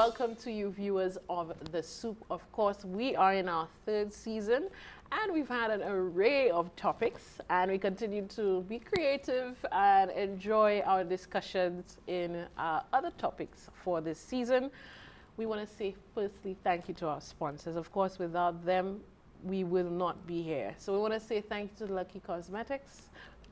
welcome to you viewers of The Soup. Of course, we are in our third season and we've had an array of topics and we continue to be creative and enjoy our discussions in other topics for this season. We want to say firstly thank you to our sponsors. Of course, without them, we will not be here. So we want to say thank you to Lucky Cosmetics,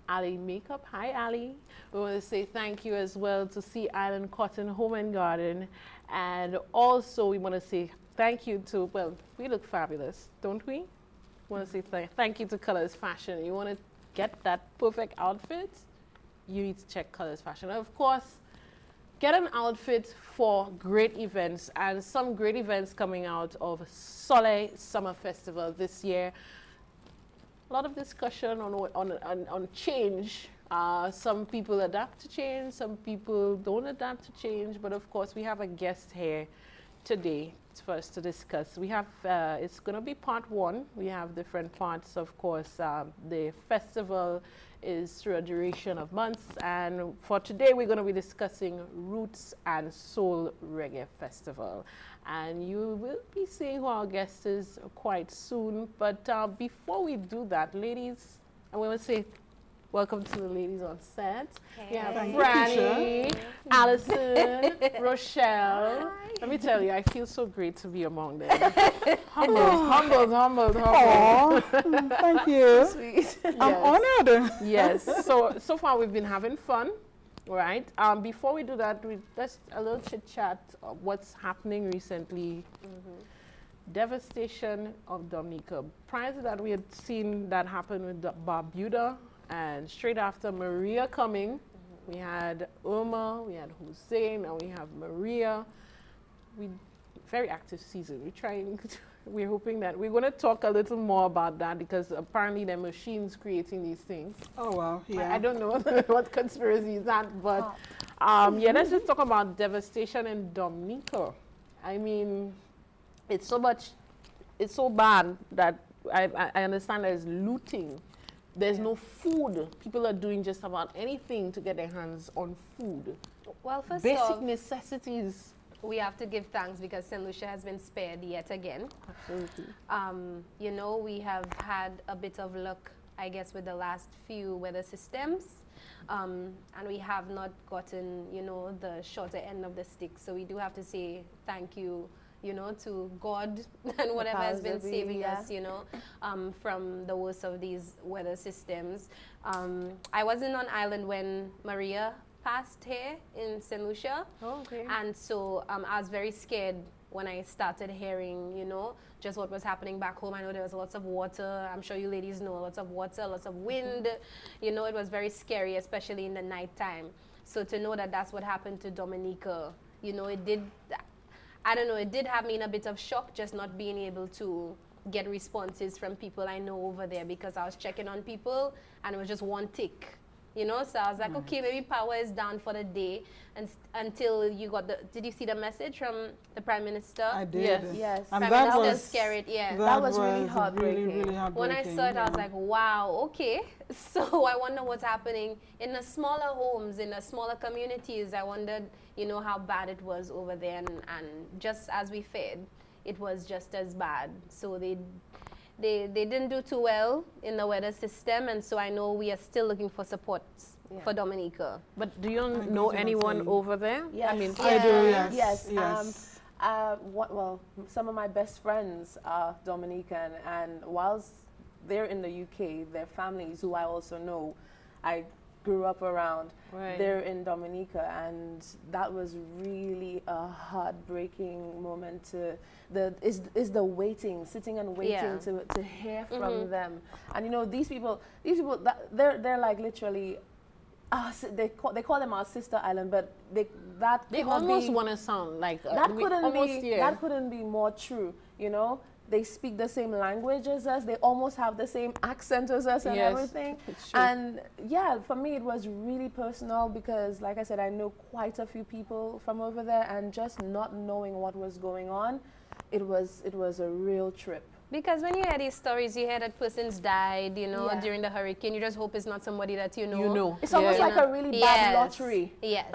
Ali Makeup. Hi, Ali. We want to say thank you as well to Sea Island Cotton Home and Garden. And also we want to say thank you to, well, we look fabulous, don't we? We want to say thank you to Colors Fashion. You want to get that perfect outfit? You need to check Colors Fashion. And of course, get an outfit for great events, and some great events coming out of Soleil Summer Festival this year. A lot of discussion on change. Some people adapt to change, some people don't adapt to change, but of course we have a guest here today for us to discuss. We have, it's going to be part one. We have different parts, of course. The festival is through a duration of months, and for today we're going to be discussing Roots and Soul Reggae Festival. And you will be seeing who our guest is quite soon. But before we do that, ladies, I want to say welcome to the ladies on set. Hey. We have Franny, Allison, Rochelle. Hi. Let me tell you, I feel so great to be among them. humbled. Thank you. Sweet. I'm honored. Yes. So far we've been having fun, right? Before we do that, let's a little chit chat of what's happening recently. Devastation of Dominica. Prior to that, we had seen that happen with Barbuda. And straight after Maria coming, we had Irma, we had Hussein, and we have Maria. Very active season. We're hoping that we're going to talk a little more about that because apparently there are machines creating these things. Oh, wow. Yeah. I don't know what conspiracy is that, but yeah, let's just talk about devastation in Dominica. I mean, it's so bad that I understand there's looting. There's no food. People are doing just about anything to get their hands on food. Well, first basic necessities. We have to give thanks because St. Lucia has been spared yet again. Absolutely. You know, we have had a bit of luck, I guess, with the last few weather systems. And we have not gotten, you know, the shorter end of the stick. So we do have to say thank you, you know, to God and whatever has been saving us, you know, from the worst of these weather systems. I wasn't on island when Maria passed here in St. Lucia. Oh, okay. And so I was very scared when I started hearing, you know, just what was happening back home. I know there was lots of water. I'm sure you ladies know lots of water, lots of wind. You know, it was very scary, especially in the nighttime. So to know that that's what happened to Dominica, you know, it did, I don't know, it did have me in a bit of shock just not being able to get responses from people I know over there because I was checking on people and it was just one tick. You know, so I was like, okay, maybe power is down for the day, and until you got the. Did you see the message from the Prime Minister? I did. Yes. And Prime that Minister was scared. Yeah, that was really heartbreaking. Really heartbreaking. When I saw it, I was like, wow, okay. So I wonder what's happening in the smaller homes, in the smaller communities. I wondered, you know, how bad it was over there, and just as we feared, it was just as bad. So they didn't do too well in the weather system, and so I know we are still looking for support for Dominica. But do you know anyone over there? Yes. I mean, I do, yes. Yes. Well, some of my best friends are Dominican, and whilst they're in the UK, their families, who I also know, I grew up around, they're in Dominica, and that was really a heartbreaking moment is the waiting, sitting and waiting to hear from them. And you know, these people they're like literally they call them our sister island, but they almost want to sound like that couldn't be more true, you know. They speak the same language as us. They almost have the same accent as us and everything. And yeah, for me, it was really personal because, like I said, I know quite a few people from over there, and just not knowing what was going on, it was a real trip. Because when you hear these stories, you hear that person's died, you know, during the hurricane. You just hope it's not somebody that you know. It's almost like a really bad lottery. Yes.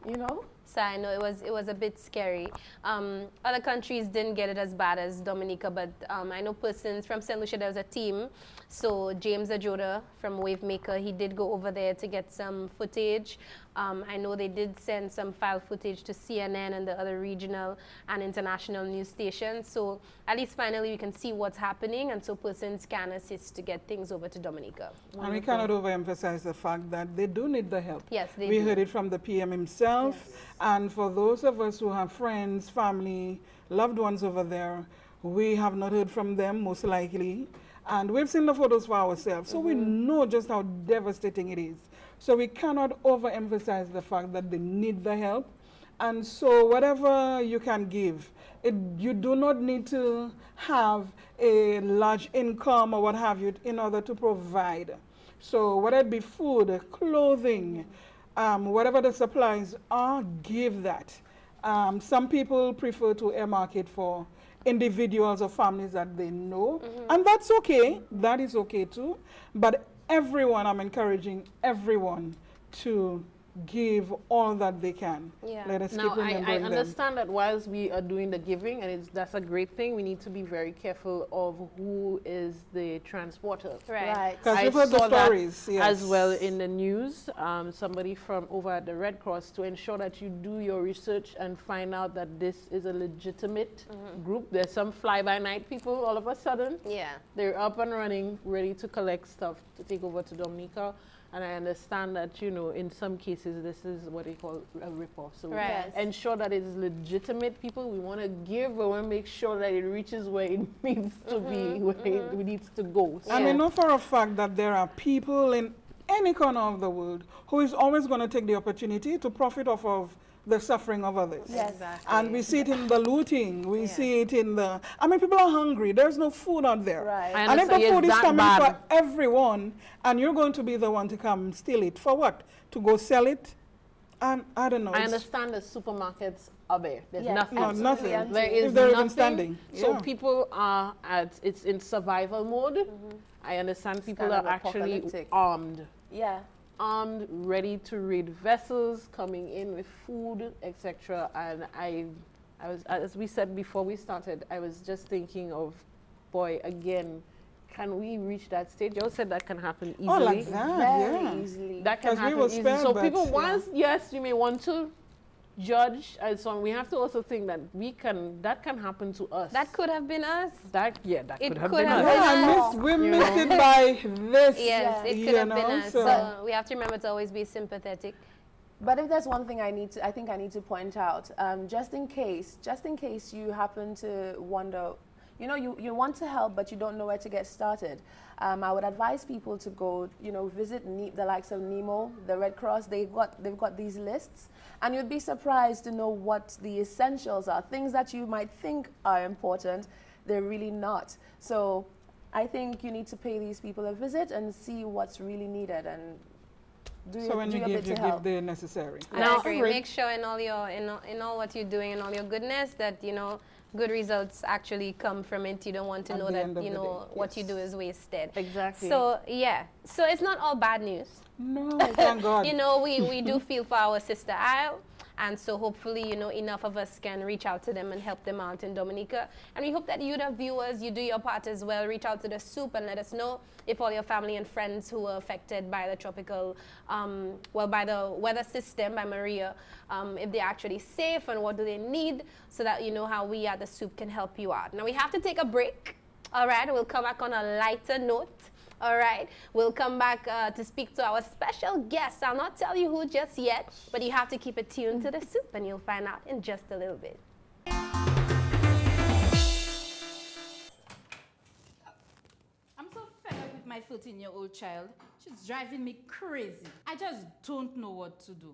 You know? So I know it was a bit scary. Other countries didn't get it as bad as Dominica, but I know persons from St. Lucia, there was a team. So James Ajoda from Wavemaker, he did go over there to get some footage. I know they did send some file footage to CNN and the other regional and international news stations. So at least finally we can see what's happening, and so persons can assist to get things over to Dominica. Wonderful. And we cannot overemphasize the fact that they do need the help. Yes, they We do. heard it from the PM himself. Yes. And for those of us who have friends, family, loved ones over there, we have not heard from them, most likely. And we've seen the photos for ourselves, so we know just how devastating it is. So we cannot overemphasize the fact that they need the help. And so whatever you can give, you do not need to have a large income or what have you in order to provide. So whether it be food, clothing, whatever the supplies are, give that. Some people prefer to earmark it for individuals or families that they know, and that's okay. That is okay too. But everyone, I'm encouraging everyone to give all that they can. Yeah. Let us Now, keep remembering I understand that whilst we are doing the giving, and that's a great thing, we need to be very careful of who is the transporter. Right. Because we've heard the stories, yes, as well in the news. Somebody from over at the Red Cross, to ensure that you do your research and find out that this is a legitimate group. There's some fly-by-night people all of a sudden. Yeah. They're up and running, ready to collect stuff to take over to Dominica. And I understand that, you know, in some cases, this is what they call a rip-off. So ensure that it's legitimate people. We want to give, but we want to make sure that it reaches where it needs to be, where it needs to go. So and we know for a fact that there are people in any corner of the world who is always going to take the opportunity to profit off of the suffering of others. Yes, exactly. And we see it in the looting. We see it in the... I mean, people are hungry. There's no food out there. Right. And if the food is coming for everyone, and you're going to be the one to come steal it, for what? To go sell it? I don't know. I understand the supermarkets are there. There's nothing. No, nothing. There is if they're nothing. even standing. So people are it's in survival mode. I understand people are actually armed. Yeah. Armed, ready to raid vessels, coming in with food, etc. And I was, as we said before we started, I was just thinking of, boy, again, can we reach that stage? You said that can happen easily. Oh, like that, Very easily. That can happen easily. So people, once, yes, you may want to judge and so on. We have to also think that that can happen to us. That could have been us. That could have been us. We missed it by this. Yes, it could have been us. So we have to remember to always be sympathetic. But if there's one thing I think I need to point out, just in case you happen to wonder, you know, you want to help, but you don't know where to get started. I would advise people to go, you know, visit the likes of NEMO, the Red Cross. They've got these lists, and you'd be surprised to know what the essentials are. Things that you might think are important, they're really not. So I think you need to pay these people a visit and see what's really needed, and when you give, you give the necessary. I agree. Make sure in all what you're doing and all your goodness that, you know, good results actually come from it. You don't want to know that, you know, what you do is wasted. Exactly. So, yeah. So it's not all bad news. No, thank God. You know, we do feel for our sister Isle. And so hopefully, you know, enough of us can reach out to them and help them out in Dominica. And we hope that you, the viewers, you do your part as well. Reach out to the soup and let us know if all your family and friends who were affected by the tropical, by the weather system, by Maria, if they're actually safe and what do they need, so that you know how we at the soup can help you out. Now we have to take a break. All right, we'll come back on a lighter note. All right, we'll come back to speak to our special guest. I'll not tell you who just yet, but you have to keep it tuned to the soup and you'll find out in just a little bit. I'm so fed up with my 14-year-old child. She's driving me crazy. I just don't know what to do.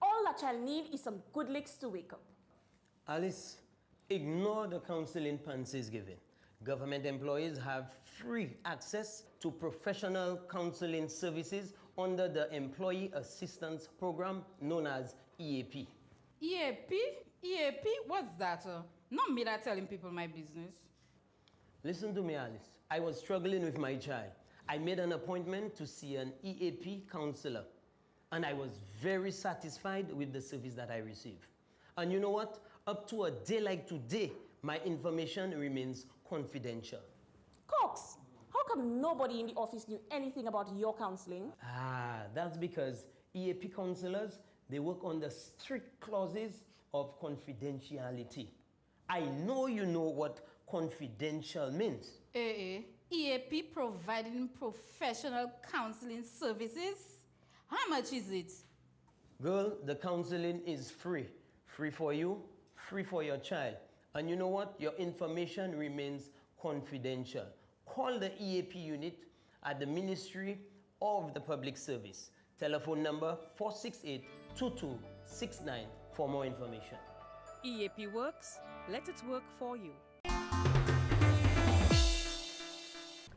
All that child need is some good licks to wake up. Alice, ignore the counseling Pansy is giving. Government employees have free access to professional counseling services under the Employee Assistance Program known as EAP. EAP? EAP? What's that? Not me that telling people my business. Listen to me, Alice. I was struggling with my child. I made an appointment to see an EAP counselor. and I was very satisfied with the service that I received. And you know what? Up to a day like today, my information remains confidential. Cox, how come nobody in the office knew anything about your counseling? That's because EAP counselors, they work under strict clauses of confidentiality. I know you know what confidential means. EAP providing professional counseling services? How much is it? Girl, the counseling is free. Free for you, free for your child. And you know what? Your information remains confidential. Call the EAP unit at the Ministry of the Public Service. Telephone number 468-2269 for more information. EAP works. Let it work for you.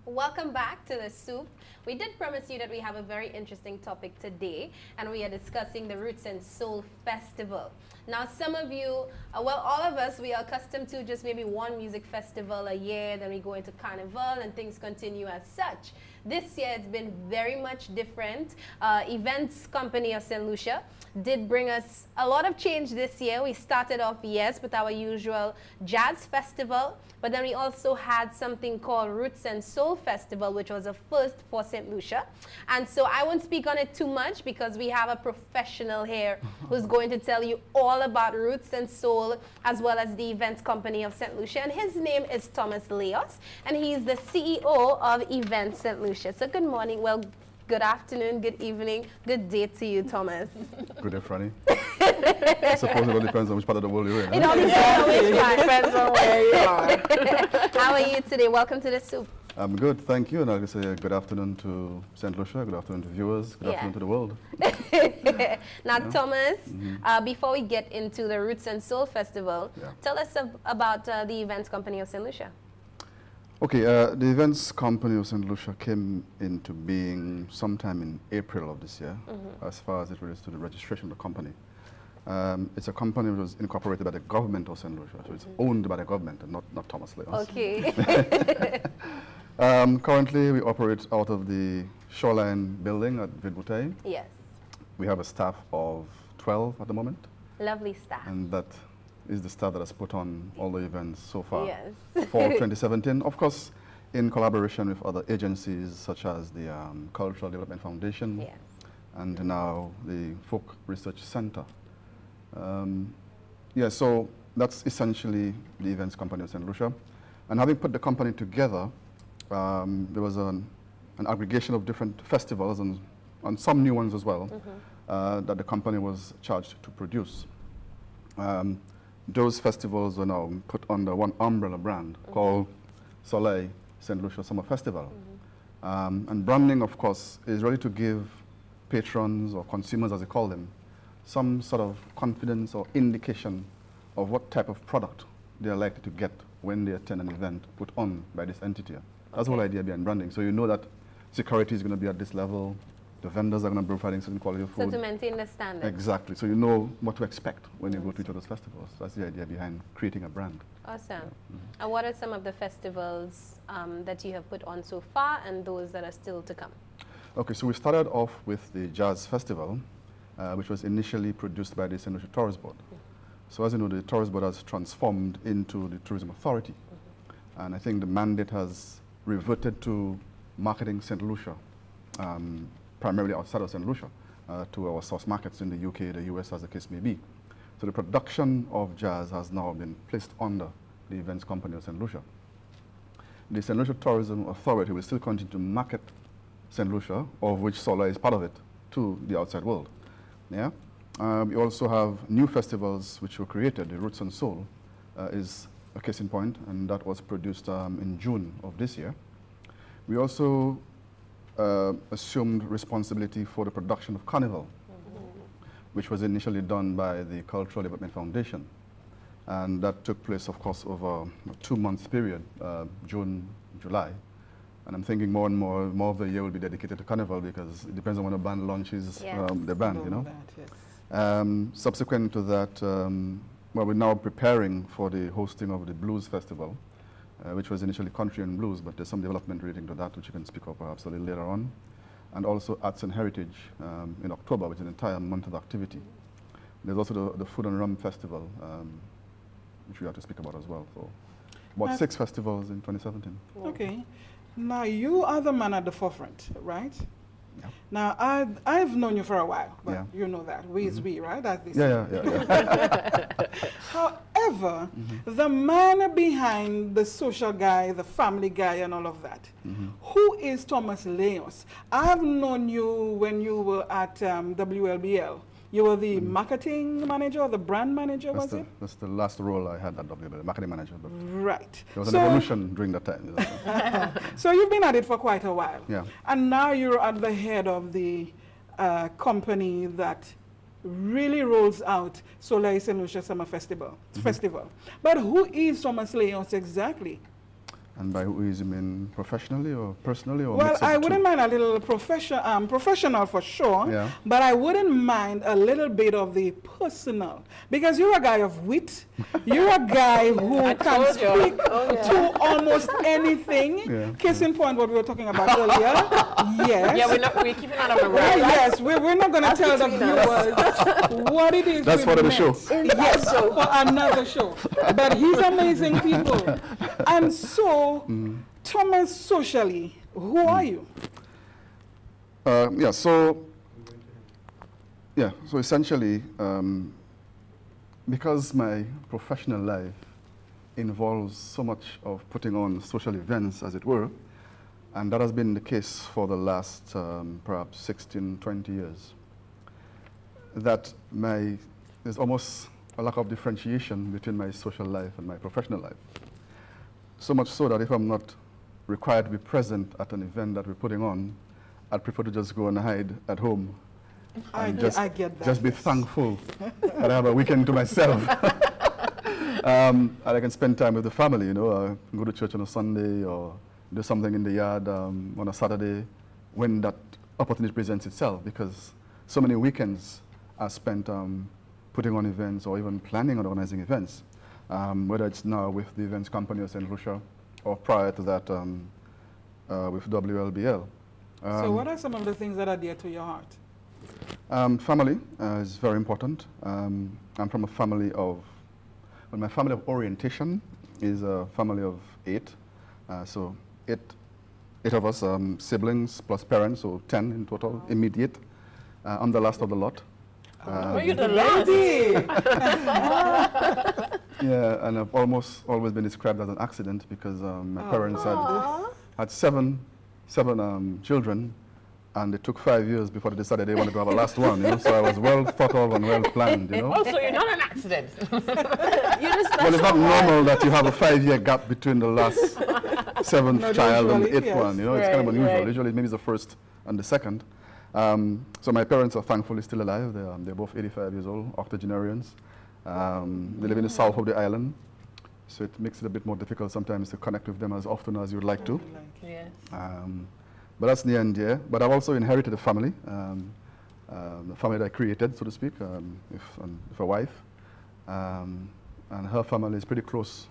Welcome back to The Soup. We did promise you that we have a very interesting topic today, and we are discussing the Roots and Soul Festival. Now, some of you, well, all of us, we are accustomed to just maybe one music festival a year, then we go into Carnival, and things continue as such. This year, it's been very much different. Events Company of St. Lucia did bring us a lot of change this year. We started off, yes, with our usual jazz festival, but then we also had something called Roots and Soul Festival, which was a first for St. Lucia. And so I won't speak on it too much because we have a professional here who's going to tell you all about Roots and Soul, as well as the Events Company of St. Lucia. And his name is Thomas Leos, and he's the CEO of Events St. Lucia. So good morning, well, good afternoon, good evening, good day to you, Thomas. Good day, Franny. I suppose it all depends on which part of the world you're in. It all Depends on where you are. How are you today? Welcome to The Soup. I'm good, thank you. And I'll say good afternoon to St. Lucia, good afternoon to viewers, good afternoon to the world. Now, Thomas, before we get into the Roots and Soul Festival, tell us about the Events Company of St. Lucia. Okay, the Events Company of St. Lucia came into being sometime in April of this year, as far as it relates to the registration of the company. It's a company which was incorporated by the government of St. Lucia, so it's owned by the government and not Thomas Leos. Okay. Currently, we operate out of the Shoreline building at Ville-Bouteille. Yes. We have a staff of 12 at the moment. Lovely staff. And that is the staff that has put on all the events so far Yes. for 2017. Of course, in collaboration with other agencies such as the Cultural Development Foundation Yes. and now the Folk Research Center. So that's essentially the Events Company of St. Lucia. And having put the company together, there was an aggregation of different festivals and some new ones as well that the company was charged to produce. Those festivals are now put under one umbrella brand called Soleil St. Lucia Summer Festival. And branding, of course, is really to give patrons or consumers, as they call them, some sort of confidence or indication of what type of product they are likely to get when they attend an event put on by this entity. That's the whole idea behind branding. So you know that security is going to be at this level, the vendors are going to be providing certain quality of food. So to maintain the standard. Exactly. So you know what to expect when you go to each of those festivals. That's the idea behind creating a brand. Awesome. And what are some of the festivals that you have put on so far and those that are still to come? Okay, so we started off with the Jazz Festival, which was initially produced by the St. Lucia Tourist Board. So as you know, the Tourist Board has transformed into the Tourism Authority. And I think the mandate has reverted to marketing St. Lucia, primarily outside of St. Lucia, to our source markets in the UK, the US, as the case may be. So the production of jazz has now been placed under the Events Company of St. Lucia. The St. Lucia Tourism Authority will still continue to market St. Lucia, of which Soleil is part of it, to the outside world. Yeah? We also have new festivals which were created. The Roots and Soul is a case in point, and that was produced in June of this year. We also assumed responsibility for the production of Carnival, which was initially done by the Cultural Development Foundation. And that took place, of course, over a 2-month period, June, July. And I'm thinking more and more of the year will be dedicated to Carnival because it depends on when the band launches the band, you know. Subsequent to that, well, we're now preparing for the hosting of the Blues Festival, which was initially country and blues, but there's some development relating to that, which you can speak of perhaps a little later on. and also Arts and Heritage in October, which is an entire month of activity. There's also the Food and Rum Festival, which we have to speak about as well. So about 6 festivals in 2017. Okay. Now, you are the man at the forefront, right? Yeah. Now, I've known you for a while, but Yeah. you know that. We is we, right? That's this. Yeah. However, the man behind the social guy, the family guy, and all of that, who is Thomas Leos? I've known you when you were at WLBL. You were the marketing manager or the brand manager, was it? That's the last role I had at WLBL, marketing manager. But Right. there was an evolution during that time. So you've been at it for quite a while. Yeah. And now you're at the head of the company that really rolls out Soleil St. Lucia Summer Festival. But who is Thomas Leos exactly? And by who is you mean professionally or personally? Or Well, I wouldn't mind a little professional for sure, Yeah. but I wouldn't mind a little bit of the personal. Because you're a guy of wit. You're a guy who can speak to almost anything. Yeah. Case in point, what we were talking about earlier. Yes. Yeah, we're keeping that on the Well, road. yes, we're not going to tell the viewers what it is. That's we for the meant. show. Yes, for another show. But he's amazing people. And so, Thomas, socially, who are you? So essentially, because my professional life involves so much of putting on social events, as it were, and that has been the case for the last perhaps 16, 20 years, that there's almost a lack of differentiation between my social life and my professional life. So much so that if I'm not required to be present at an event that we're putting on, I'd prefer to just go and hide at home. I And get that. just be thankful that I have a weekend to myself. And I can spend time with the family, you know, go to church on a Sunday or do something in the yard on a Saturday when that opportunity presents itself, because so many weekends are spent putting on events or even planning and organizing events. Whether it's now with the events company of St. Lucia or prior to that with WLBL. So what are some of the things that are dear to your heart? Family is very important. I'm from a family of, well, my family of orientation is a family of 8. So eight of us, siblings plus parents, so 10 in total, immediate. I'm the last of the lot. You're the lady. Yeah, and I've always been described as an accident because my parents had seven children, and it took 5 years before they decided they wanted to have a last one. You know? So I was well thought of and well planned. You know. Also, you're not an accident. Well, it's not normal that you have a 5-year gap between the last 7th child and the 8th one. You know, it's kind of unusual. Right. Usually, maybe it's the 1st and the 2nd. So my parents are thankfully still alive. They're both 85 years old, octogenarians. They live in the south of the island, so it makes it a bit more difficult sometimes to connect with them as often as you'd like to. Yes. But that's the end, yeah. But I've also inherited a family, the family that I created, so to speak, with a wife. And her family is pretty close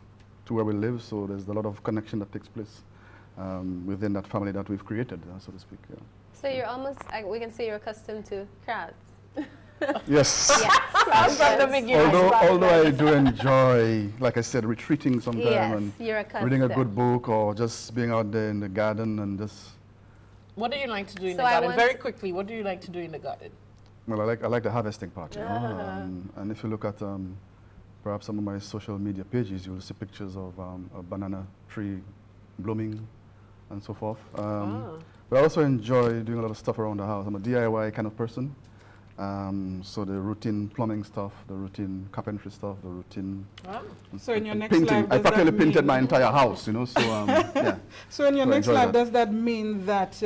to where we live, so there's a lot of connection that takes place within that family that we've created, so to speak. Yeah. So you're almost, we can say you're accustomed to crowds. Yes. Yes. From the beginning. Although I do enjoy, like I said, retreating sometime Yes, and you're accustomed. reading a good book or just being out there in the garden and just. What do you like to do in So the I garden? want- Very quickly, what do you like to do in the garden? Well, I like the harvesting part, you know. And if you look at perhaps some of my social media pages, you'll see pictures of a banana tree blooming and so forth. But I also enjoy doing a lot of stuff around the house. I'm a DIY kind of person. So the routine plumbing stuff, the routine carpentry stuff, the routine So in your next painting. life, I does that practically painted my mean- entire house, you know. So yeah. So in your So next enjoy life, that. does that mean that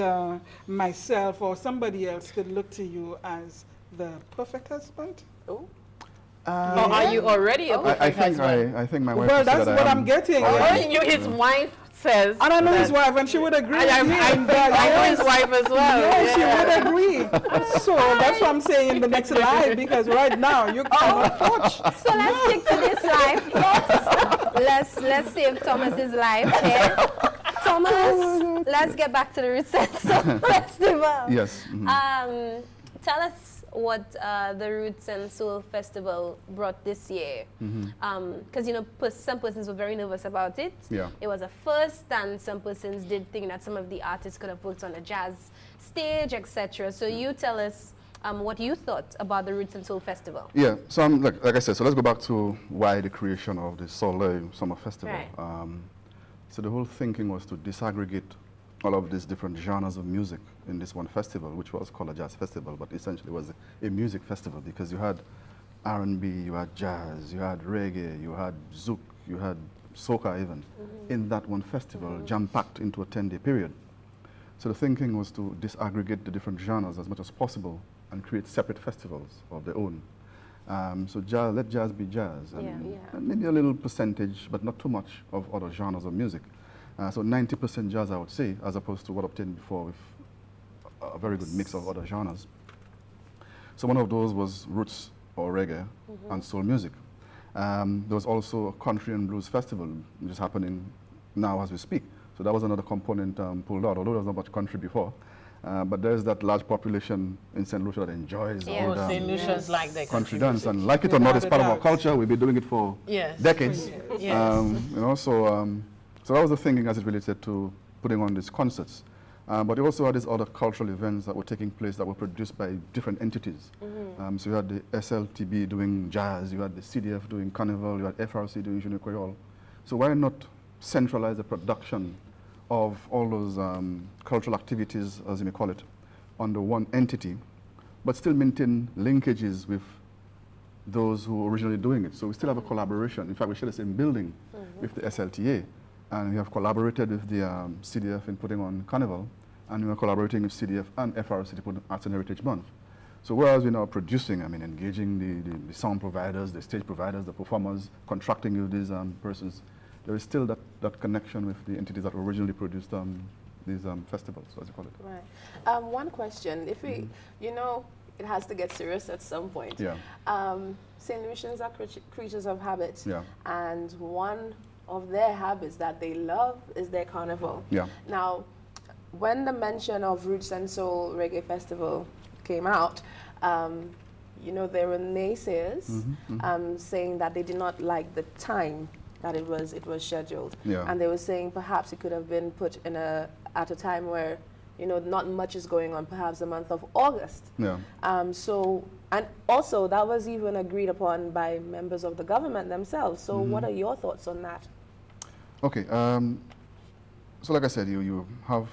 myself or somebody else could look to you as the perfect husband? Or are you already a perfect husband? I think my wife Well, would say that's that what I I'm am getting. already. Oh, his wife says. And I know his that- wife, and she would agree. I with him that know yes, his wife as well. yes, yeah. she would agree. So that's what I'm saying in the next life, because right now you cannot touch. So let's stick to this life. Let's save Thomas's life here. Thomas, let's get back to the Roots and Soul Festival. Yes. Tell us what the Roots and Soul Festival brought this year. Because, you know, some persons were very nervous about it. Yeah. It was a first, and some persons did think that some of the artists could have worked on a jazz stage, etc. So you tell us what you thought about the Roots and Soul Festival. Yeah, so like I said, so let's go back to why the creation of the Soleil Summer Festival. Right. So the whole thinking was to disaggregate all of these different genres of music in this one festival, which was called a jazz festival, but essentially was a music festival because you had R&B, you had jazz, you had reggae, you had zouk, you had soca even, in that one festival, jam-packed into a 10-day period. So the thinking was to disaggregate the different genres as much as possible and create separate festivals of their own. So jazz, let jazz be jazz, and maybe a little percentage, but not too much, of other genres of music. So 90% jazz, I would say, as opposed to what obtained before with a very good mix of other genres. So one of those was roots or reggae and soul music. There was also a country and blues festival, which is happening now as we speak. So that was another component pulled out, although there was not much country before. But there's that large population in St. Lucia that enjoys all the St. Lucia's like the country dance, and like it or not, it's part of our culture. We've been doing it for decades. You know, so that was the thinking as it related to putting on these concerts. But you also had these other cultural events that were taking place that were produced by different entities. So you had the SLTB doing jazz, you had the CDF doing carnival, you had FRC doing Jeune Creole. So why not centralize the production of all those cultural activities, as you may call it, under one entity, but still maintain linkages with those who were originally doing it. So we still have a collaboration. In fact, we share the same building with the SLTA, and we have collaborated with the CDF in putting on Carnival, and we are collaborating with CDF and FRC to put on Arts and Heritage Month. So whereas we're now producing, I mean, engaging the sound providers, the stage providers, the performers, contracting with these persons, there is still that connection with the entities that originally produced these festivals, as you call it. Right. One question, if we, you know, it has to get serious at some point. Yeah. St. Lucians are creatures of habit. Yeah. And one of their habits that they love is their carnival. Yeah. Now, when the mention of Roots and Soul Reggae Festival came out, you know, there were naysayers saying that they did not like the time that it was scheduled. Yeah. And they were saying perhaps it could have been put in at a time where, you know, not much is going on, perhaps the month of August. Yeah. And also that was even agreed upon by members of the government themselves. So what are your thoughts on that? Okay. So like I said, you have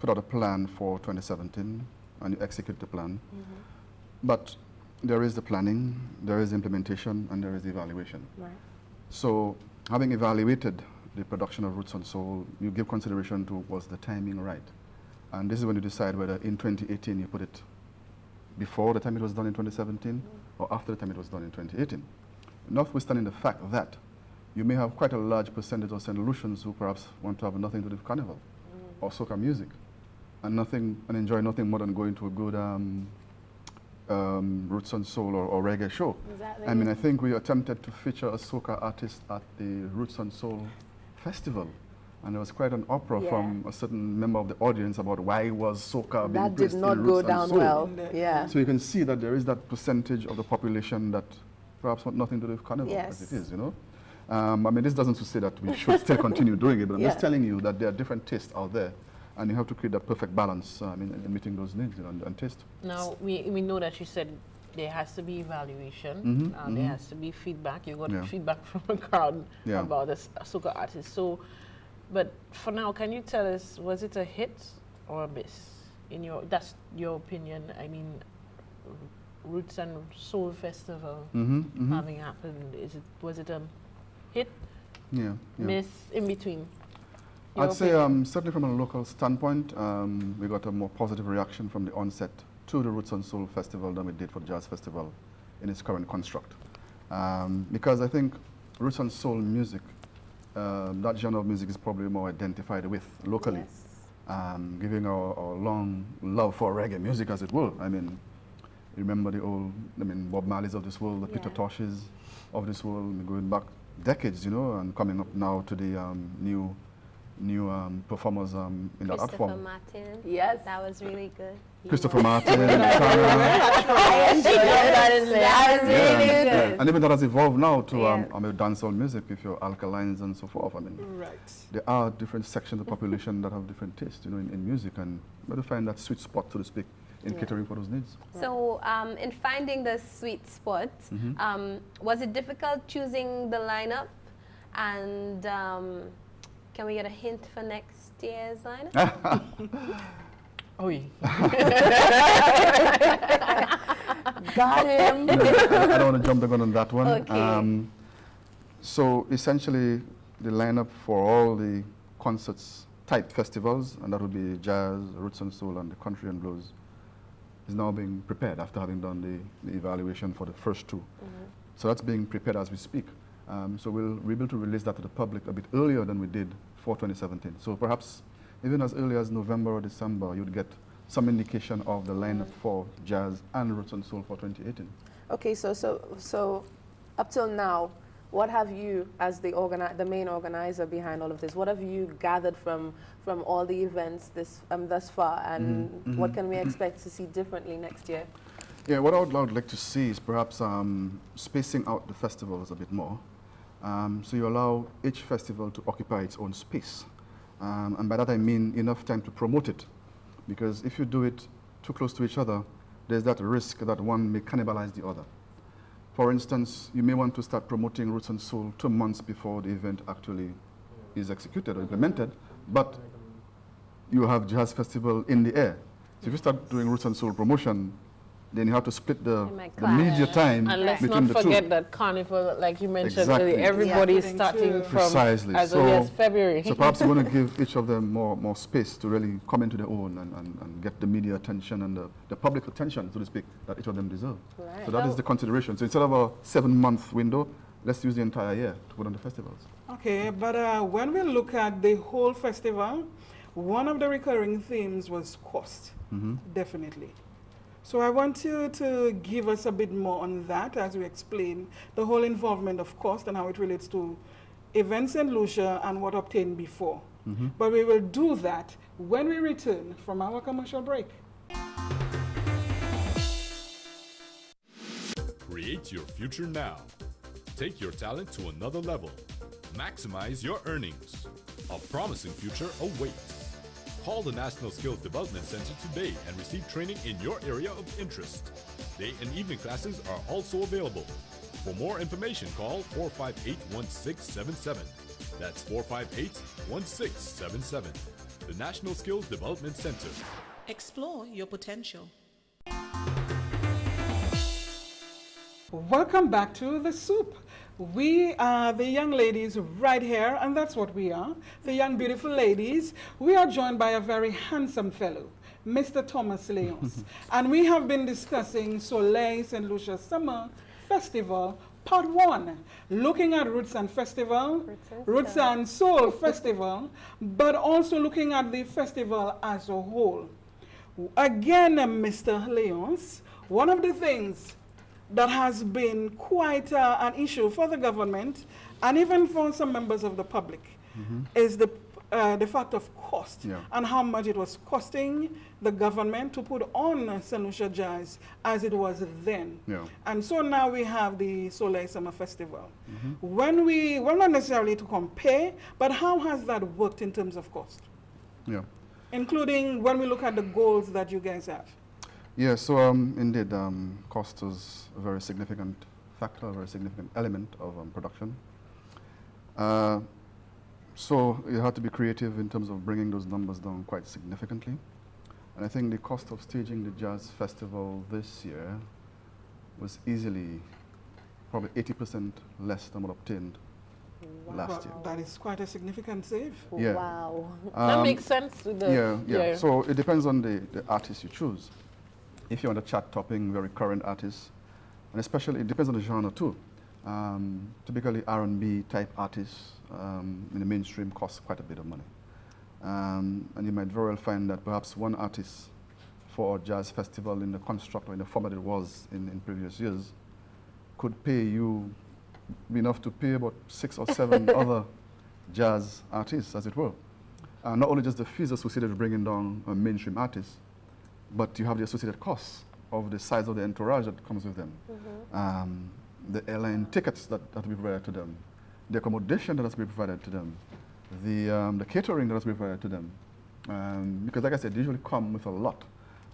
put out a plan for 2017 and you execute the plan. But there is the planning, there is implementation, and there is the evaluation. Right. So having evaluated the production of Roots and Soul, you give consideration to was the timing right. And this is when you decide whether in 2018 you put it before the time it was done in 2017 or after the time it was done in 2018. Notwithstanding the fact that you may have quite a large percentage of St. Lucians who perhaps want to have nothing to do with carnival or soca music and enjoy nothing more than going to a good Roots and Soul or reggae show. Exactly. I mean, I think we attempted to feature a soca artist at the Roots and Soul Festival, and there was quite an uproar from a certain member of the audience about why was soca being That placed did in not go Roots and down Soul. well. Yeah. So you can see that there is that percentage of the population that perhaps want nothing to do with carnival Yes. as it is, you know. I mean, this doesn't say that we should still continue doing it, but I'm just telling you that there are different tastes out there, and you have to create that perfect balance in meeting those needs, you know, and taste. Now, we know that you said there has to be evaluation, there has to be feedback. You got feedback from the crowd about this soca artist. So, but for now, can you tell us, was it a hit or a miss? That's your opinion. I mean, Roots and Soul Festival having happened, was it a hit, miss, in between? I'd say certainly from a local standpoint, we got a more positive reaction from the onset to the Roots and Soul Festival than we did for the Jazz Festival in its current construct. Because I think Roots and Soul music, that genre of music is probably more identified with locally, giving our long love for reggae music, as it will. I mean, remember the old, Bob Marley's of this world, the Peter Toshes of this world, going back decades, you know, and coming up now to the new new performers in that art Christopher form. Martin. Yes. That was really good. Christopher Martin, I enjoyed that. That was really good. and even that has evolved now to Yes. dancehall music with your alkalines and so forth. I mean, Right. there are different sections of the population that have different tastes, you know, in music, and we have to find that sweet spot, so to speak, in catering for those needs. So, in finding the sweet spot, was it difficult choosing the lineup? And can we get a hint for next year's lineup? Oh, yeah. Got him. I don't want to jump the gun on that one. Okay. So essentially, the lineup for all the concerts type festivals, and that would be jazz, roots and soul, and the country and blues, is now being prepared after having done the evaluation for the first two. So that's being prepared as we speak. So we'll be able to release that to the public a bit earlier than we did for 2017. So perhaps even as early as November or December, you'd get some indication of the lineup for jazz and roots and soul for 2018. Okay, so up till now, what have you, as the main organizer behind all of this, what have you gathered from all the events thus far, and what can we expect to see differently next year? Yeah, what I would like to see is perhaps spacing out the festivals a bit more. So you allow each festival to occupy its own space. And by that I mean enough time to promote it. Because if you do it too close to each other, there's that risk that one may cannibalize the other. For instance, you may want to start promoting Roots and Soul 2 months before the event actually is executed or implemented, but you have Jazz Festival in the air. So if you start doing Roots and Soul promotion, then you have to split the media time and let's between not the forget two. that carnival, like you mentioned Exactly. earlier, everybody is starting from Precisely. as early as February. So perhaps you want to give each of them more space to really come into their own and get the media attention and the public attention, so to speak, that each of them deserve. Right. So that is the consideration. So instead of a 7-month window, let's use the entire year to put on the festivals. Okay, but when we look at the whole festival, one of the recurring themes was cost, definitely. So I want you to give us a bit more on that as we explain the whole involvement of cost and how it relates to events in Lucia and what obtained before. But we will do that when we return from our commercial break. Create your future now. Take your talent to another level. Maximize your earnings. A promising future awaits. Call the National Skills Development Center today and receive training in your area of interest. Day and evening classes are also available. For more information, call 458-1677. That's 458-1677. The National Skills Development Center. Explore your potential. Welcome back to The Soup. We are the young ladies right here, and that's what we are, the young beautiful ladies. We are joined by a very handsome fellow, Mr. Thomas Leons. And we have been discussing Soleil St. Lucia Summer Festival, Part 1, looking at Roots and Soul Festival, but also looking at the festival as a whole. Again, Mr. Leons, one of the things that has been quite an issue for the government and even for some members of the public is the fact of cost and how much it was costing the government to put on St. Lucia Jazz as it was then. And so now we have the Soleil Summer Festival. Well, not necessarily to compare, but how has that worked in terms of cost? Including when we look at the goals that you guys have. Yeah, so indeed, cost is a very significant factor, a very significant element of production. So you have to be creative in terms of bringing those numbers down quite significantly. And I think the cost of staging the Jazz Festival this year was easily probably 80% less than what obtained last year. That is quite a significant save. Yeah. Wow. That makes sense with the So it depends on the artist you choose. If you want a chart-topping, very current artist, and especially it depends on the genre too. Typically R&B type artists in the mainstream cost quite a bit of money. And you might very well find that perhaps one artist for a jazz festival in the construct or in the format it was in previous years could pay you enough to pay about 6 or 7 other jazz artists, as it were. not only just the fees associated with bringing down a mainstream artist, but you have the associated costs of the size of the entourage that comes with them. The airline tickets that have to be provided to them, the accommodation that has to be provided to them, the catering that has to be provided to them. Because like I said, they usually come with a lot.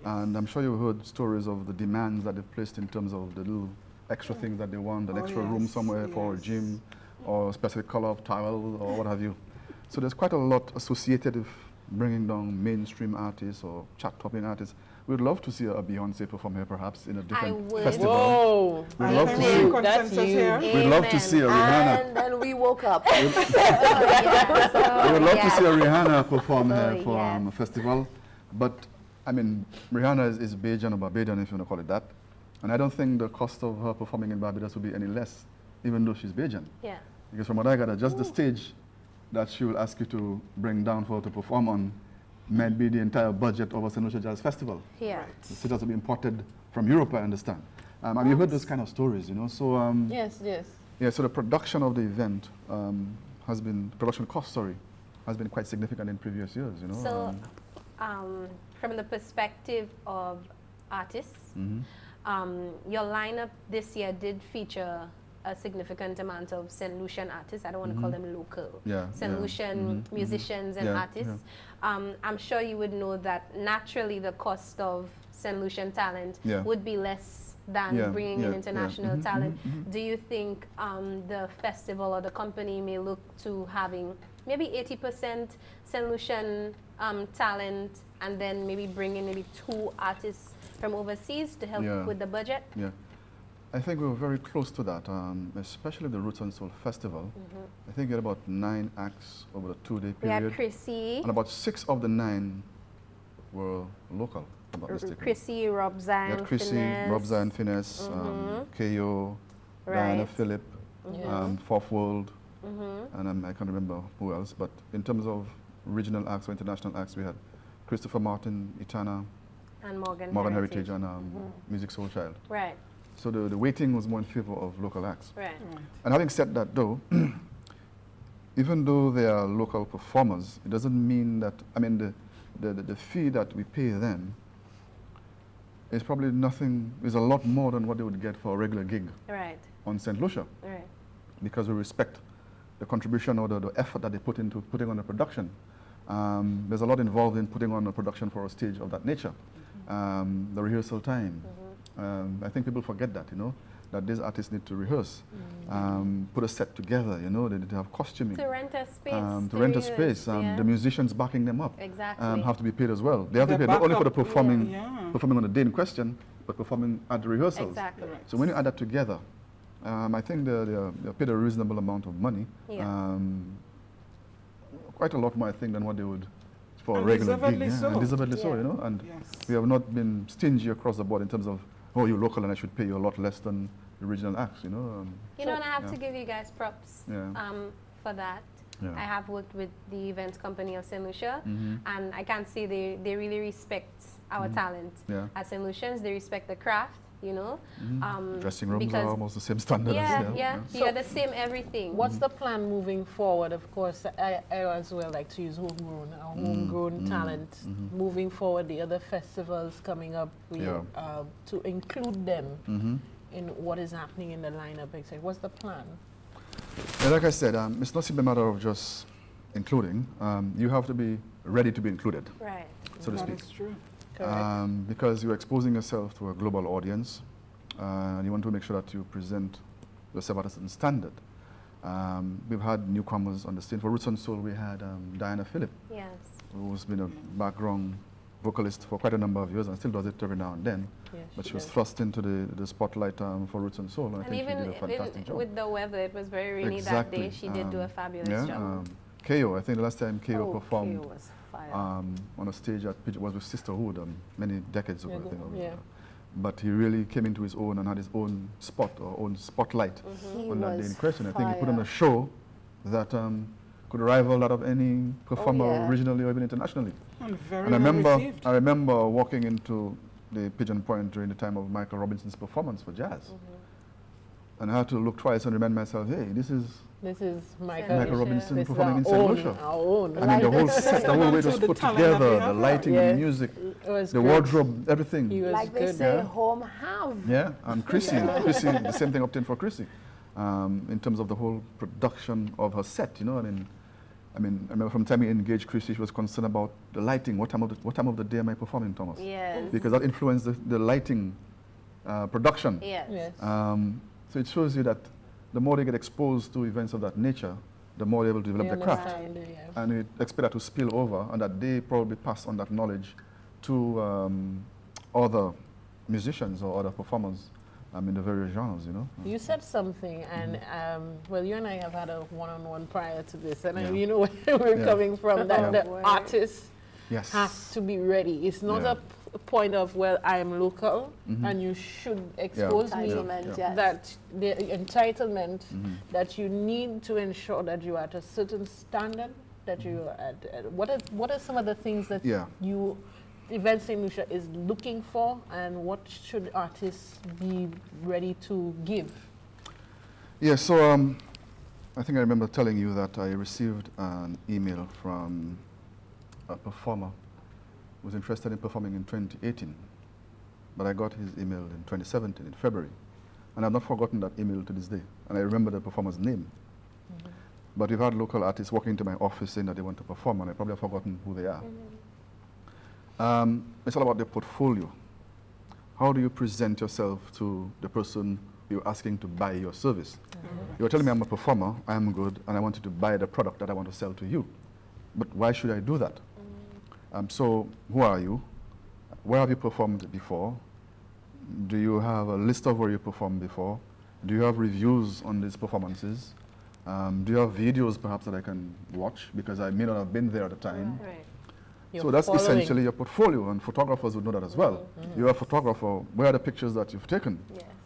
And I'm sure you've heard stories of the demands that they've placed in terms of the little extra things that they want, an extra room somewhere for a gym, or a specific color of towel, or what have you. So there's quite a lot associated with bringing down mainstream artists or chart-topping artists. We'd love to see a Beyonce perform here, perhaps, in a different festival. Whoa. We'd love to see. We'd love to see a Rihanna. And then we woke up. We would love to see a Rihanna perform here for a festival. But, I mean, Rihanna is Bajan or Barbadian, if you want to call it that. And I don't think the cost of her performing in Barbados will be any less, even though she's Bajan. Yeah. Because from what I gather, just the stage that she will ask you to bring down for her to perform on might be the entire budget of a St. Lucia Jazz Festival. Yeah. The stage has to be imported from Europe, I understand. And you've heard those kind of stories, you know. So yes. Yeah. So the production of the event production cost, has been quite significant in previous years, you know. So, from the perspective of artists, your lineup this year did feature a significant amount of St. Lucian artists. I don't want to call them local. St. Lucian musicians and artists. I'm sure you would know that naturally the cost of St. Lucian talent would be less than bringing in international talent. Do you think the festival or the company may look to having maybe 80% St. Lucian talent and then maybe bring in maybe 2 artists from overseas to help with the budget? Yeah. I think we were very close to that, especially the Roots and Soul Festival. I think we had about 9 acts over the 2-day period. We had Chrissy. And about 6 of the 9 were local, if I'm not mistaken. Chrissy, Rob Zion, we had Chrissy, Rob Zion, Finesse, K.O., Diana Phillip, Fourth World, and I can't remember who else. But in terms of regional acts or international acts, we had Christopher Martin, Itana, and Morgan Heritage, and Music Soul Child. Right. So the weighting was more in favor of local acts. Right. And having said that, though, even though they are local performers, it doesn't mean that, I mean, the fee that we pay them is probably is a lot more than what they would get for a regular gig on St. Lucia. Right. Because we respect the contribution or the effort that they put into putting on a production. There's a lot involved in putting on a production for a stage of that nature. The rehearsal time. I think people forget that, you know, that these artists need to rehearse, put a set together, you know, they need to have costuming. To rent a space. To rent a space. The musicians backing them up exactly. Have to be paid as well. They have to pay not only for the performing on the day in question, but performing at the rehearsals. Exactly. So when you add that together, I think they're paid a reasonable amount of money. Quite a lot more, I think, than what they would for a regular gig. Deservedly so, you know. And we have not been stingy across the board in terms of, oh, you're local and I should pay you a lot less than the regional acts, you know. You know, and I have to give you guys props for that. I have worked with the events company of St. Lucia, and I can say they really respect our talent. As St. Lucians, they respect the craft, you know. Dressing rooms are almost the same standard. You are the same everything. What's the plan moving forward? Of course, I as well like to use homegrown talent. Moving forward, the other festivals coming up, to include them in what is happening in the lineup, etc. What's the plan? Like I said, it's not simply a matter of just including. You have to be ready to be included, so to speak. That is true. Because you're exposing yourself to a global audience, and you want to make sure that you present yourself at a certain standard. We've had newcomers on the scene. For Roots and Soul, we had Diana Phillip, who's been a background vocalist for quite a number of years and still does it every now and then. But she was thrust into the spotlight for Roots and Soul, and I think she did a fantastic job. With the weather, it was very rainy that day. She did do a fabulous job. K.O., I think the last time K.O. performed on a stage at was with Sisterhood many decades ago, I think. But he really came into his own and had his own spot or own spotlight on that day in question. I think he put on a show that could rival that of any performer regionally or even internationally. And I remember walking into the Pigeon Point during the time of Michael Robinson's performance for jazz. And I had to look twice and remind myself, hey, this is Michael Robinson this performing in is St. our Lucia. own. I mean, the whole set, the whole way it was put together, the lighting, the music, the wardrobe, everything. Like they say, home have. Yeah, and Chrissy, the same thing obtained for Chrissy, in terms of the whole production of her set. You know, I mean, I remember from the time we engaged Chrissy, she was concerned about the lighting. What time of the day am I performing, Thomas? Yes. Because that influenced the lighting production. Yes. So it shows you that the more they get exposed to events of that nature, the more they're able to develop their craft. And we expect that to spill over and that they probably pass on that knowledge to other musicians or other performers in the various genres, you know. You said something, and well, you and I have had a one-on-one prior to this, and you know where we're coming from, that the artist has to be ready. It's not a point of, well, I'm local, and you should expose me, that the entitlement that you need to ensure that you are at a certain standard, that you are at, what are some of the things that you EventsSlu is looking for, and what should artists be ready to give? Yeah, so I think I remember telling you that I received an email from a performer who was interested in performing in 2018, but I got his email in 2017, in February, and I've not forgotten that email to this day, and I remember the performer's name. But we've had local artists walking into my office saying that they want to perform, and I probably have forgotten who they are. It's all about the portfolio. How do you present yourself to the person you're asking to buy your service? You're telling me I'm a performer, I'm good, and I want you to buy the product that I want to sell to you. But why should I do that? So who are you? Where have you performed before? Do you have a list of where you performed before? Do you have reviews on these performances? Do you have videos perhaps that I can watch because I may not have been there at the time? So that's essentially your portfolio, and photographers would know that as well. You're a photographer, where are the pictures that you've taken?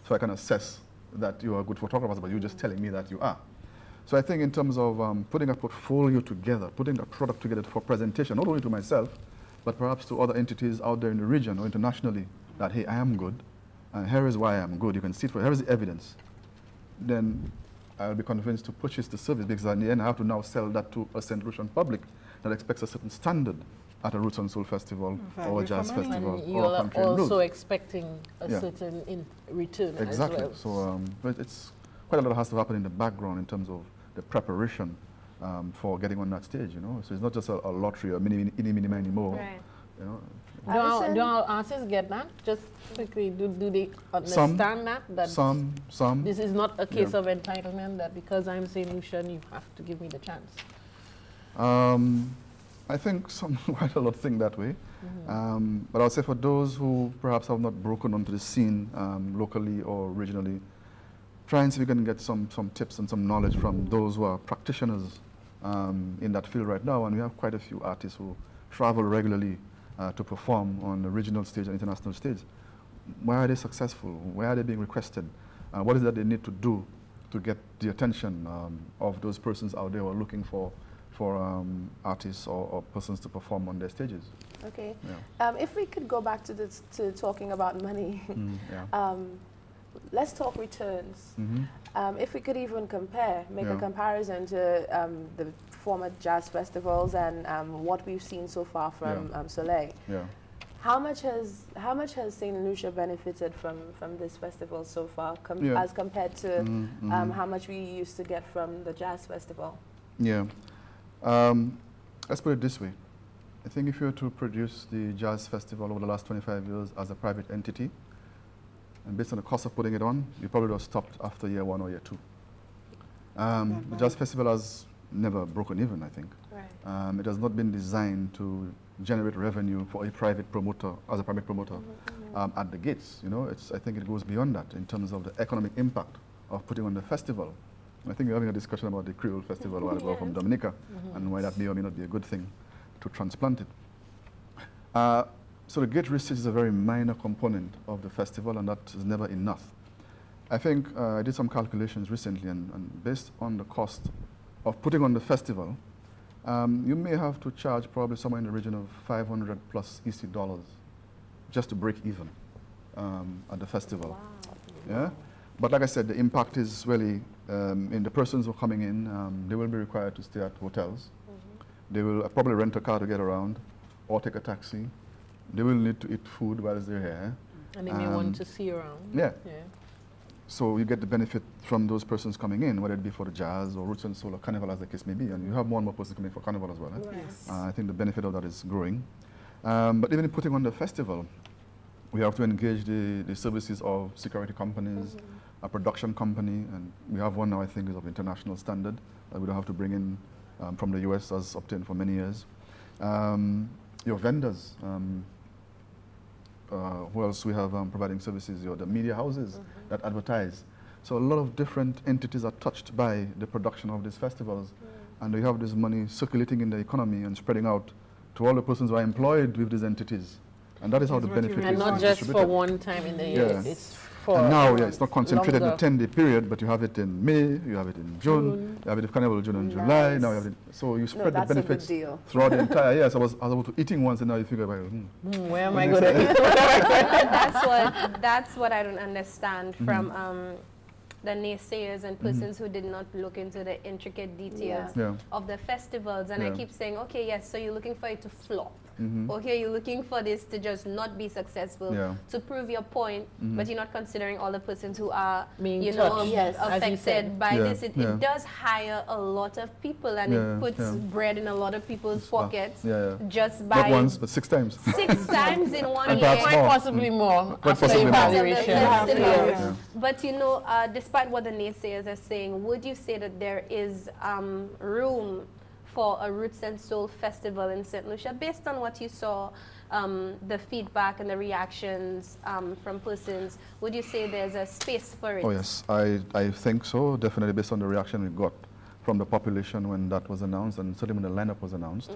So I can assess that you are a good photographer, but you're just telling me that you are. So I think in terms of putting a portfolio together, putting a product together for presentation, not only to myself, but perhaps to other entities out there in the region or internationally, that, hey, I am good, and here is why I am good. You can see it, here is the evidence. Then I'll be convinced to purchase the service, because in the end I have to now sell that to a St. Lucian public that expects a certain standard at a Roots and Soul festival or a jazz festival or a country and blues. Also expecting a certain return as well. So but it's quite a lot has to happen in the background in terms of the preparation for getting on that stage, you know. So it's not just a lottery or mini more. You know. Do our artists get that? Just quickly, do they understand that some. This is not a case of entitlement, that because I'm St. Lucian, you have to give me the chance? I think quite a lot think that way. But I'll say for those who perhaps have not broken onto the scene locally or regionally, try and see if we can get some tips and some knowledge from those who are practitioners in that field right now. And we have quite a few artists who travel regularly to perform on the regional stage and international stage. Why are they successful? Why are they being requested? What is it that they need to do to get the attention of those persons out there who are looking for artists or persons to perform on their stages? Okay. If we could go back to talking about money, let's talk returns. If we could even make a comparison to the former jazz festivals and what we've seen so far from Soleil. How much has St. Lucia benefited from this festival so far as compared to how much we used to get from the jazz festival? Let's put it this way. I think if you were to produce the jazz festival over the last 25 years as a private entity, and based on the cost of putting it on, you probably would have stopped after year 1 or year 2. The jazz festival has never broken even, I think. It has not been designed to generate revenue for a private promoter, as a private promoter, at the gates. You know, I think it goes beyond that in terms of the economic impact of putting on the festival. I think we're having a discussion about the Creole Festival a while ago from Dominica, and why that may or may not be a good thing to transplant it. So the gate research is a very minor component of the festival, and that is never enough. I think I did some calculations recently, and based on the cost of putting on the festival, you may have to charge probably somewhere in the region of 500 plus EC dollars just to break even at the festival. But like I said, the impact is really in the persons who are coming in. They will be required to stay at hotels. They will probably rent a car to get around or take a taxi. They will need to eat food whilst they're here. And they may want to see around. Yeah. So you get the benefit from those persons coming in, whether it be for the jazz or roots and soul or carnival, as the case may be. And you have more and more persons coming for carnival as well. Yes. I think the benefit of that is growing. But even in putting on the festival, we have to engage the services of security companies, a production company, and we have one now I think is of international standard that we don't have to bring in from the US as obtained for many years. Your vendors, who else we have providing services, the media houses that advertise. So a lot of different entities are touched by the production of these festivals, and we have this money circulating in the economy and spreading out to all the persons who are employed with these entities. And that is how the benefit is And not just for one time in the year, it's for and now, it's not concentrated longer. in a 10-day period, but you have it in May, you have it in June, you have it in Carnival, June and July. Now you have it, so you spread the benefits throughout the entire year. So I was able to eating once, and now you figure about where am I going to eat? That's what I don't understand from the naysayers and persons who did not look into the intricate details of the festivals. And I keep saying, okay, yes, so you're looking for it to flop. Okay, you're looking for this to just not be successful, to prove your point, but you're not considering all the persons who are, being affected by this. It does hire a lot of people, and it puts bread in a lot of people's pockets just by... Not once, but 6 times. 6 times in one year. Quite possibly more. Quite possibly more. But you know, despite what the naysayers are saying, would you say that there is room for a Roots and Soul festival in St. Lucia, based on what you saw, the feedback and the reactions from persons? Would you say there's a space for it? Oh yes, I think so, definitely based on the reaction we got from the population when that was announced, and certainly when the lineup was announced.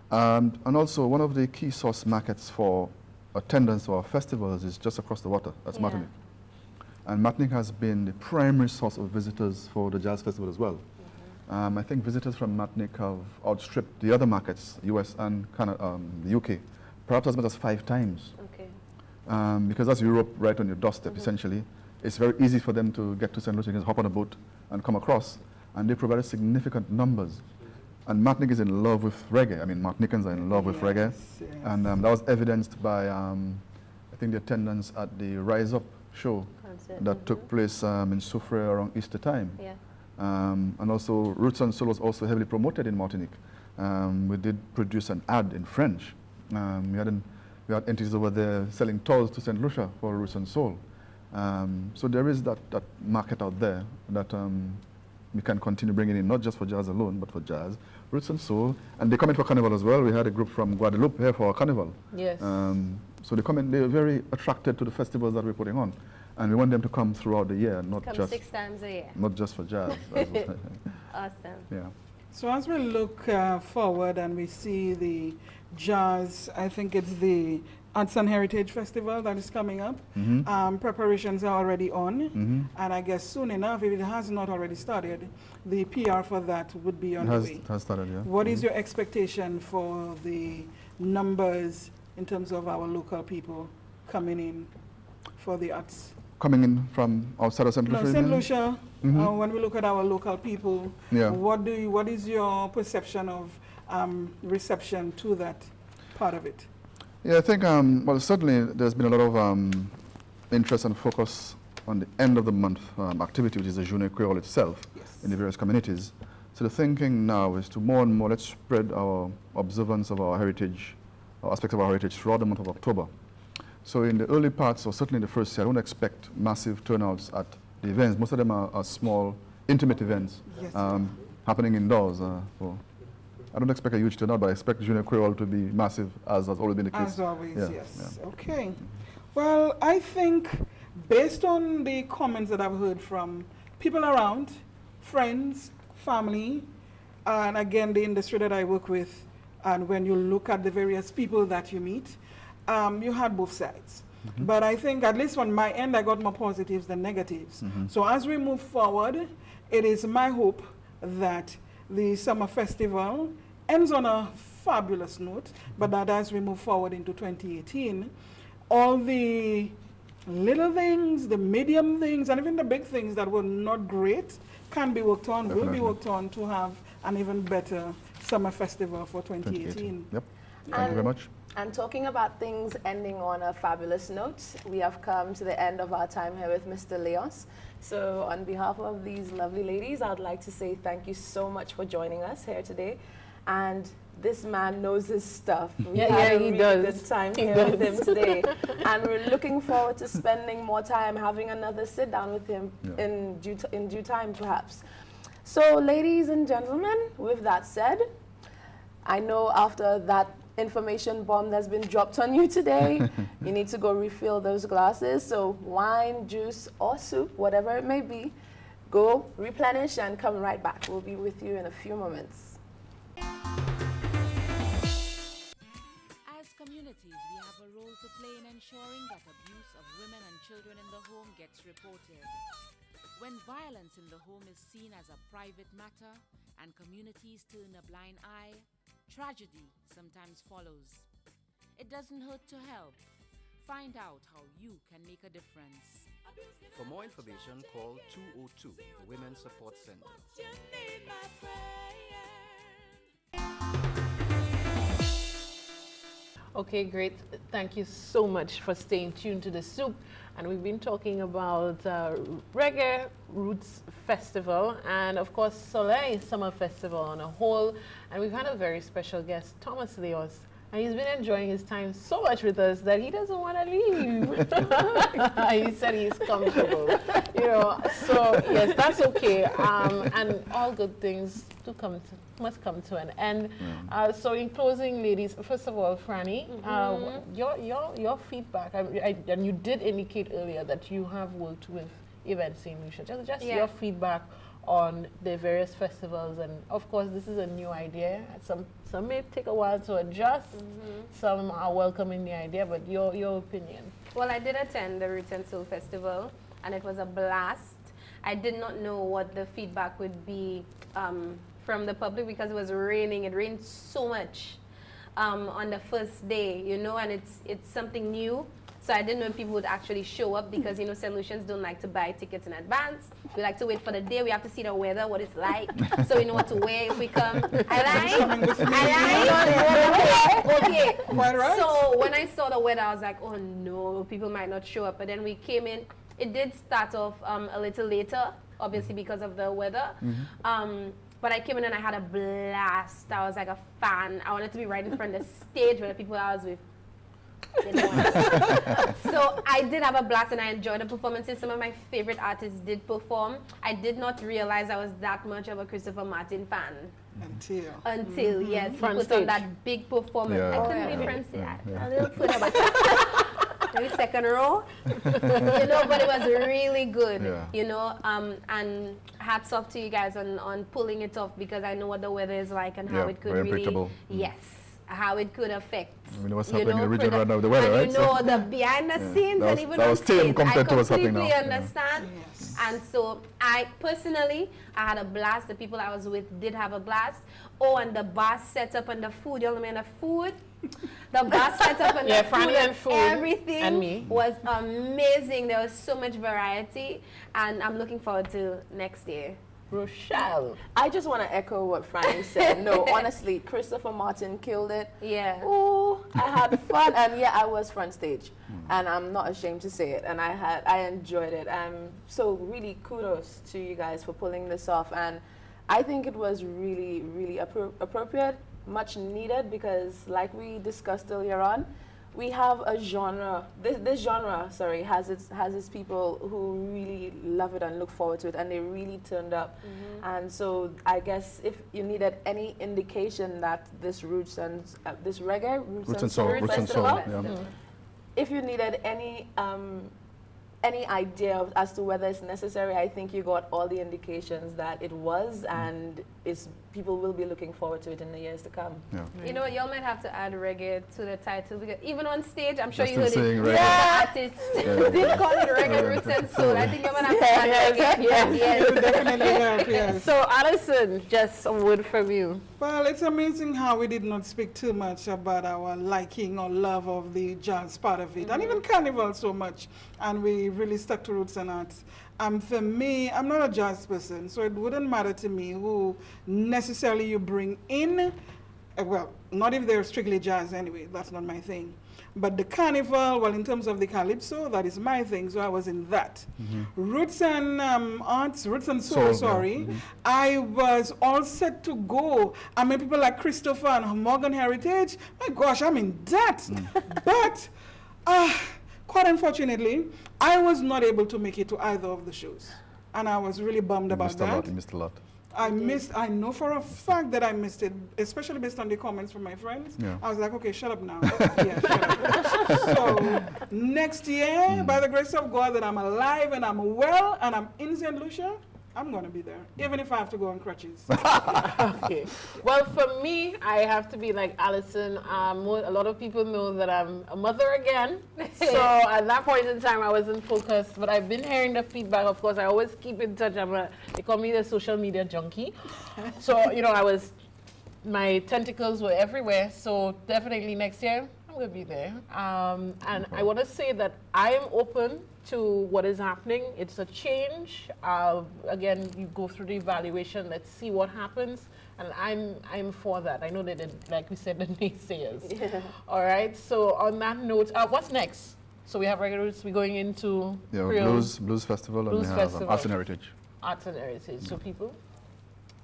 And also, one of the key source markets for attendance to our festivals is just across the water, that's Martinique. And Martinique has been the primary source of visitors for the Jazz Festival as well. I think visitors from Martinique have outstripped the other markets, US and Canada, the UK, perhaps as much as 5 times. Because that's Europe right on your doorstep, essentially. It's very easy for them to get to St. Lucia, hop on a boat and come across. And they provided significant numbers. And Martinique is in love with reggae. I mean, Martinicans are in love with reggae. And that was evidenced by, I think, the attendance at the Rise Up show that took place in Soufrière around Easter time. And also, Roots and Soul was also heavily promoted in Martinique. We did produce an ad in French. We had entities over there selling tours to St. Lucia for Roots and Soul. So there is that market out there that we can continue bringing in, not just for jazz alone, but for jazz, Roots and Soul. And they come in for Carnival as well. We had a group from Guadeloupe here for our Carnival. So they come in, they're very attracted to the festivals that we're putting on. And we want them to come throughout the year, not just 6 times a year. Not just for jazz. Awesome. So as we look forward and we see the jazz, I think it's the Arts and Heritage Festival that is coming up. Preparations are already on, and I guess soon enough, if it has not already started, the PR for that would be on the way. It has started, yeah. What is your expectation for the numbers in terms of our local people coming in for the arts? Coming in from outside of St. Lucia? No, St. Lucia. When we look at our local people, what is your perception of reception to that part of it? Yeah, I think, well, certainly there's been a lot of interest and focus on the end of the month activity, which is the Journée Creole itself in the various communities. So the thinking now is to more and more, let's spread our observance of our heritage, aspects of our heritage throughout the month of October. So in the early parts, or certainly in the first year, I don't expect massive turnouts at the events. Most of them are small, intimate events happening indoors. So I don't expect a huge turnout, but I expect Journée Creole to be massive, as has always been the case. As always, yes. Okay. Well, I think based on the comments that I've heard from people around, friends, family, and again, the industry that I work with, and when you look at the various people that you meet, you had both sides. But I think, at least on my end, I got more positives than negatives. So as we move forward, it is my hope that the summer festival ends on a fabulous note, but that as we move forward into 2018, all the little things, the medium things, and even the big things that were not great can be worked on, will be worked on to have an even better summer festival for 2018. Yep. Thank you very much. And talking about things ending on a fabulous note, we have come to the end of our time here with Mr. Leos. So on behalf of these lovely ladies, I'd like to say thank you so much for joining us here today. And this man knows his stuff. We had a really good time here with him today. And we're looking forward to spending more time, having another sit down with him in due time, perhaps. So ladies and gentlemen, with that said, I know after that information bomb that's been dropped on you today, you need to go refill those glasses. So wine, juice, or soup, whatever it may be, go replenish and come right back. We'll be with you in a few moments. As communities, we have a role to play in ensuring that abuse of women and children in the home gets reported. When violence in the home is seen as a private matter and communities turn a blind eye, tragedy sometimes follows. It doesn't hurt to help. Find out how you can make a difference. For more information, call 202, the Women's Support Center. Okay, great. Thank you so much for staying tuned to the soup. And we've been talking about Reggae Roots Festival and, of course, Soleil Summer Festival on a whole. And we've had a very special guest, Thomas Leos. And he's been enjoying his time so much with us that he doesn't want to leave. He said he's comfortable. You know, so yes, that's okay. And all good things must come to an end. So in closing, ladies, first of all, Franny, your feedback, and you did indicate earlier that you have worked with EventsSlu. Just your feedback on the various festivals, and of course this is a new idea. Some may take a while to adjust, some are welcoming the idea, but your opinion. Well, I did attend the Roots and Soul Festival and it was a blast. I did not know what the feedback would be from the public because it was raining. It rained so much on the first day, you know, and it's something new. So I didn't know if people would actually show up because, you know, solutions don't like to buy tickets in advance. We like to wait for the day. We have to see the weather, what it's like, so we know what to wear if we come. Okay. Quite right. So when I saw the weather, I was like, oh no, people might not show up. But then we came in. It did start off a little later, obviously because of the weather. But I came in and I had a blast. I was like a fan. I wanted to be right in front of the stage where the people I was with. So I did have a blast and I enjoyed the performances. Some of my favorite artists did perform. I did not realize I was that much of a Christopher Martin fan. Until yes, he put on that big performance. I couldn't be front stage. A little foot about maybe second row. You know, but it was really good. You know, and hats off to you guys on pulling it off because I know what the weather is like and how it could really how it could affect. I mean, what's happening in the region right now with the weather, right? You know, the behind the scenes and even on stage. I completely understand. And so I personally, I had a blast. The people I was with did have a blast. Oh, and the bar setup and the food, you know, the food. The bar setup and the food and everything was amazing. There was so much variety. And I'm looking forward to next year. Rochelle. I just want to echo what Franny said. No, honestly, Christopher Martin killed it. Yeah. Ooh, I had fun, and yeah, I was front stage, and I'm not ashamed to say it. And I enjoyed it. So really kudos to you guys for pulling this off. And I think it was really, really appropriate, much needed, because like we discussed earlier on, we have a genre. This genre, sorry, has its people who really love it and look forward to it, and they really turned up. And so I guess if you needed any indication that this Roots and this Reggae Roots and Soul Festival, if you needed any idea as to whether it's necessary, I think you got all the indications that it was, and people will be looking forward to it in the years to come. You know, y'all might have to add reggae to the title because even on stage, I'm sure you heard it. Artists did call it Reggae Roots and Soul. I think you're gonna have to add reggae. Definitely. So Alison, just a word from you. Well, it's amazing how we did not speak too much about our liking or love of the jazz part of it, and even carnival so much, and we really stuck to roots and arts. For me, I'm not a jazz person, so it wouldn't matter to me who necessarily you bring in. Well, not if they're strictly jazz anyway, that's not my thing. But the carnival, well, in terms of the calypso, that is my thing, so I was in that. Roots and arts, roots and soul, sorry. I was all set to go. I mean, people like Christopher and Morgan Heritage, my gosh, I'm in that. But, quite unfortunately, I was not able to make it to either of the shows. And I was really bummed about that. You missed a lot. I know for a fact that I missed it, especially based on the comments from my friends. Yeah. I was like, okay, shut up now. Yeah, shut up. So next year, by the grace of God, that I'm alive and I'm well and I'm in St. Lucia, I'm going to be there, even if I have to go on crutches. Okay. Well, for me, I have to be like Alison. A lot of people know that I'm a mother again. So at that point in time, I wasn't focused. But I've been hearing the feedback. Of course, I always keep in touch. They call me the social media junkie. So, you know, my tentacles were everywhere. So definitely next year, I'm going to be there. And I want to say that I am open to what is happening. It's a change. Again, you go through the evaluation. Let's see what happens. And I'm for that. I know they did, like we said, the naysayers. Yeah. All right. So on that note, what's next? So we have Reggae Roots. We're going into Blues Festival, and we have Arts and Heritage. Arts and Heritage. So people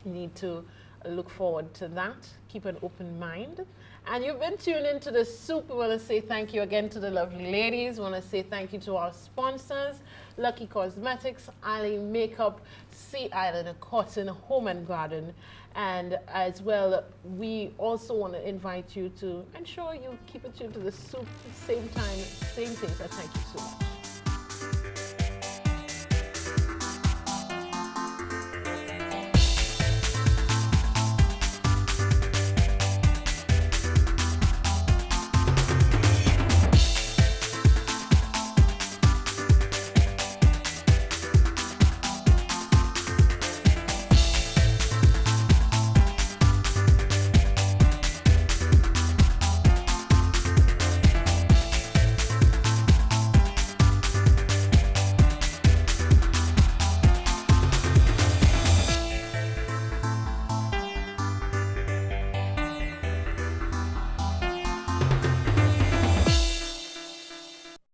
need to look forward to that. Keep an open mind. And you've been tuned into The Soup. We want to say thank you again to the lovely ladies. We want to say thank you to our sponsors, Lucky Cosmetics, Ali Makeup, Sea Island Cotton, Home and Garden. And as well, we also want to invite you to ensure you keep it tuned to The Soup, same time, same things. Thank you so much.